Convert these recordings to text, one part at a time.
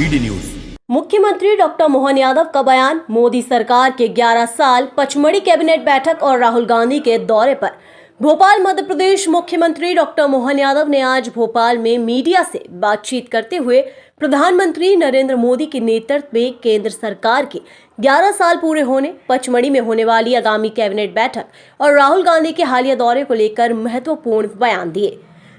BD news. मुख्यमंत्री doctor Mohan Yadav का बयान, मोदी सरकार के 11 साल, पचमढ़ी कैबिनेट बैठक और राहुल गांधी के दौरे पर। भोपाल मध्य प्रदेश मुख्यमंत्री डॉक्टर मोहन यादव ने आज भोपाल में मीडिया से बातचीत करते हुए प्रधानमंत्री नरेंद्र मोदी के नेतृत्व में केंद्र सरकार के 11 साल पूरे होने, पचमढ़ी में होने वाली आगामी कैबिनेट बैठक और राहुल गांधी के हालिया दौरे को लेकर महत्वपूर्ण बयान दिए।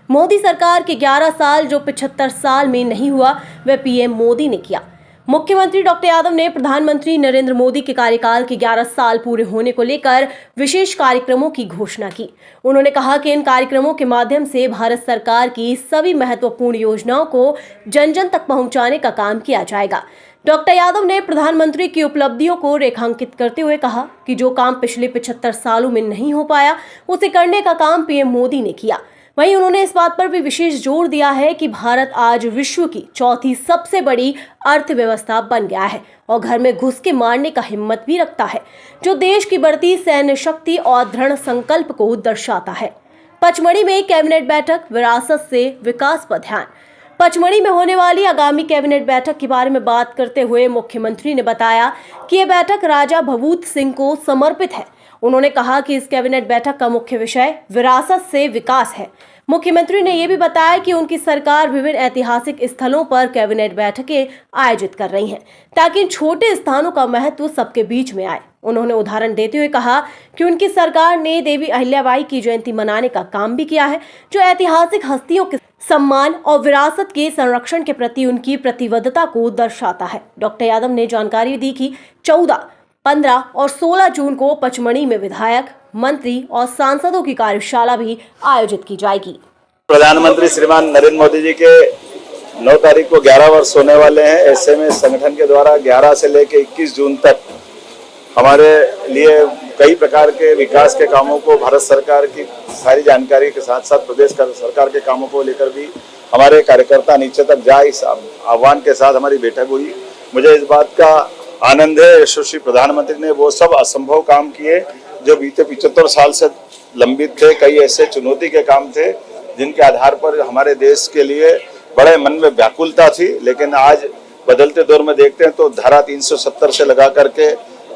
मोदी सरकार के 11 साल जो 75 साल में नहीं हुआ, वह पीएम मोदी ने किया। मुख्यमंत्री डॉक्टर यादव ने प्रधानमंत्री नरेंद्र मोदी के कार्यकाल के 11 साल पूरे होने को लेकर विशेष कार्यक्रमों की घोषणा की। उन्होंने कहा कि इन कार्यक्रमों के माध्यम से भारत सरकार की सभी महत्वपूर्ण योजनाओं को जन जन तक पहुंचाने का काम किया जाएगा। डॉक्टर यादव ने प्रधानमंत्री की उपलब्धियों को रेखांकित करते हुए कहा कि जो काम पिछले 75 सालों में नहीं हो पाया, उसे करने का काम पीएम मोदी ने किया। वहीं उन्होंने इस बात पर भी विशेष जोर दिया है कि भारत आज विश्व की चौथी सबसे बड़ी अर्थव्यवस्था बन गया है और घर में घुस के मारने का हिम्मत भी रखता है, जो देश की बढ़ती सैन्य शक्ति और दृढ़ संकल्प को दर्शाता है। पचमढ़ी में कैबिनेट बैठक, विरासत से विकास पर ध्यान। पचमढ़ी में होने वाली आगामी कैबिनेट बैठक के बारे में बात करते हुए मुख्यमंत्री ने बताया कि यह बैठक राजा भभूत सिंह को समर्पित है। उन्होंने कहा कि इस कैबिनेट बैठक का मुख्य विषय विरासत से विकास है। मुख्यमंत्री ने यह भी बताया कि उनकी सरकार विभिन्न ऐतिहासिक स्थलों पर कैबिनेट बैठकें आयोजित कर रही हैं, ताकि इन छोटे स्थानों का महत्व सबके बीच में आए। उन्होंने उदाहरण देते हुए कहा कि उनकी सरकार ने देवी अहिल्याबाई की जयंती मनाने का काम भी किया है, जो ऐतिहासिक हस्तियों के सम्मान और विरासत के संरक्षण के प्रति उनकी प्रतिबद्धता को दर्शाता है। डॉक्टर यादव ने जानकारी दी कि 14, 15 और 16 जून को पचमढ़ी में विधायक, मंत्री और सांसदों की कार्यशाला भी आयोजित की जाएगी। प्रधानमंत्री श्रीमान नरेंद्र मोदी जी के 9 तारीख को 11 वर्ष होने वाले हैं। ऐसे में संगठन के द्वारा 11 से लेकर 21 जून तक हमारे लिए कई प्रकार के विकास के कामों को, भारत सरकार की सारी जानकारी के साथ साथ प्रदेश सरकार के कामों को लेकर भी हमारे कार्यकर्ता नीचे तक जाए, इस आह्वान के साथ हमारी बैठक हुई। मुझे इस बात का आनंद है, यशस्वी प्रधानमंत्री ने वो सब असंभव काम किए जो बीते 75 साल से लंबित थे। कई ऐसे चुनौती के काम थे जिनके आधार पर हमारे देश के लिए बड़े मन में व्याकुलता थी, लेकिन आज बदलते दौर में देखते हैं तो धारा 370 से लगा करके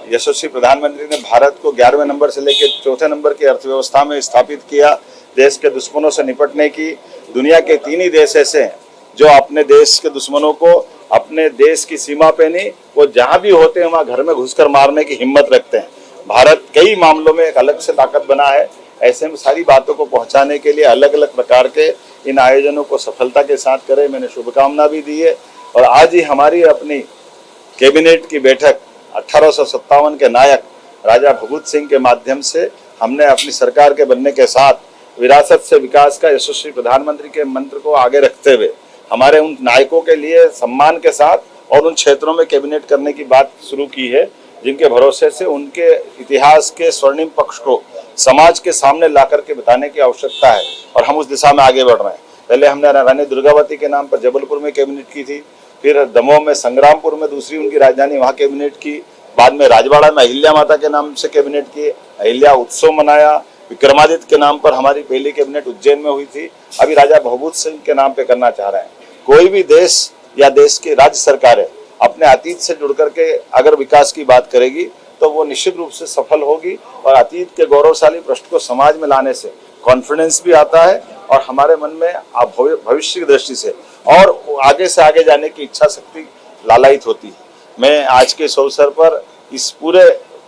यशस्वी प्रधानमंत्री ने भारत को 11वें नंबर से लेकर 4थे नंबर की अर्थव्यवस्था में स्थापित किया। देश के दुश्मनों से निपटने की दुनिया के 3 ही देश ऐसे हैं जो अपने देश के दुश्मनों को अपने देश की सीमा पे नहीं, वो जहां भी होते हैं वहां घर में घुसकर मारने की हिम्मत रखते हैं। भारत कई मामलों में एक अलग से ताकत बना है। ऐसे में सारी बातों को पहुंचाने के लिए अलग अलग प्रकार के इन आयोजनों को सफलता के साथ करें, मैंने शुभकामना भी दी है। और आज ही हमारी अपनी कैबिनेट की बैठक 1857 के नायक राजा भभूत सिंह के माध्यम से हमने अपनी सरकार के बनने के साथ विरासत से विकास का यशस्वी प्रधानमंत्री के मंत्र को आगे रखते हुए हमारे उन नायकों के लिए सम्मान के साथ और उन क्षेत्रों में कैबिनेट करने की बात शुरू की है जिनके भरोसे से उनके इतिहास के स्वर्णिम पक्ष को समाज के सामने ला करके बताने की आवश्यकता है और हम उस दिशा में आगे बढ़ रहे हैं। पहले हमने रानी दुर्गावती के नाम पर जबलपुर में कैबिनेट की थी, फिर दमोह में संग्रामपुर में दूसरी उनकी राजधानी वहाँ कैबिनेट की, बाद में राजवाड़ा में अहिल्या माता के नाम से कैबिनेट की, अहिल्या उत्सव मनाया। विक्रमादित्य के नाम पर हमारी पहली कैबिनेट उज्जैन में हुई थी। अभी राजा भभूत सिंह के नाम पे करना चाह रहे हैं। कोई भी देश या देश की राज्य सरकारें अपने अतीत से जुड़ करके अगर विकास की बात करेगी तो वो निश्चित रूप से सफल होगी और अतीत के गौरवशाली प्रश्न को समाज में लाने से कॉन्फिडेंस भी आता है और हमारे मन में भविष्य की दृष्टि से और आगे से आगे जाने की इच्छा शक्ति लालायित होती है। मैं आज के इस अवसर पर इस पूरे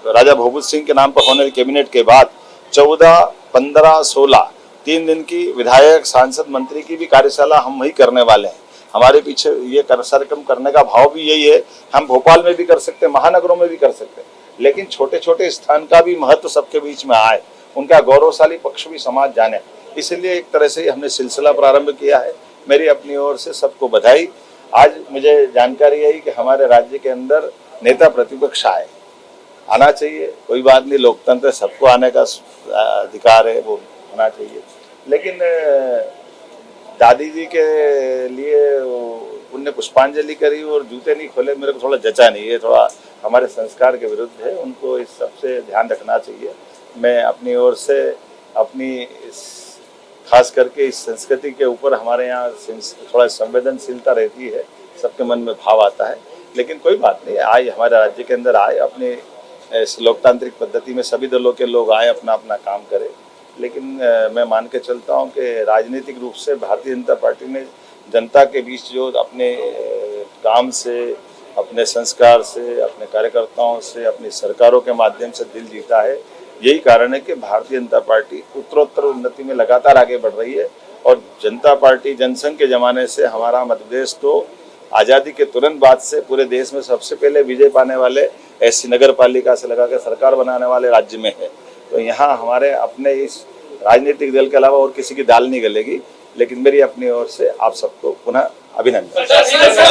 राजा भभूत सिंह के नाम पर होने वाली कैबिनेट के बाद 14, 15, 16 3 दिन की विधायक, सांसद, मंत्री की भी कार्यशाला हम वही करने वाले हैं। हमारे पीछे ये कार्यक्रम करने का भाव भी यही है। हम भोपाल में भी कर सकते हैं, महानगरों में भी कर सकते हैं, लेकिन छोटे छोटे स्थान का भी महत्व सबके बीच में आए, उनका गौरवशाली पक्ष भी समाज जाने, इसलिए एक तरह से हमने सिलसिला प्रारंभ किया है। मेरी अपनी ओर से सबको बधाई। आज मुझे जानकारी आई कि हमारे राज्य के अंदर नेता प्रतिपक्ष आना चाहिए, कोई बात नहीं, लोकतंत्र सबको आने का अधिकार है, वो होना चाहिए। लेकिन दादी जी के लिए उनने पुष्पांजलि करी और जूते नहीं खोले, मेरे को थोड़ा जचा नहीं, ये थोड़ा हमारे संस्कार के विरुद्ध है, उनको इस सब से ध्यान रखना चाहिए। मैं अपनी ओर से अपनी खास करके इस संस्कृति के ऊपर हमारे यहाँ थोड़ा संवेदनशीलता रहती है, सबके मन में भाव आता है। लेकिन कोई बात नहीं, आए हमारे राज्य के अंदर आए, अपने इस लोकतांत्रिक पद्धति में सभी दलों के लोग आए, अपना अपना काम करें। लेकिन मैं मान के चलता हूं कि राजनीतिक रूप से भारतीय जनता पार्टी ने जनता के बीच जो अपने काम से, अपने संस्कार से, अपने कार्यकर्ताओं से, अपनी सरकारों के माध्यम से दिल जीता है। यही कारण है कि भारतीय जनता पार्टी उत्तरोत्तर उन्नति में लगातार आगे बढ़ रही है। और जनता पार्टी जनसंघ के जमाने से हमारा मध्य प्रदेश तो आज़ादी के तुरंत बाद से पूरे देश में सबसे पहले विजय पाने वाले, ऐसी नगर पालिका से लगा के सरकार बनाने वाले राज्य में है। तो यहाँ हमारे अपने इस राजनीतिक दल के अलावा और किसी की दाल नहीं गलेगी। लेकिन मेरी अपनी ओर से आप सबको पुनः अभिनंदन।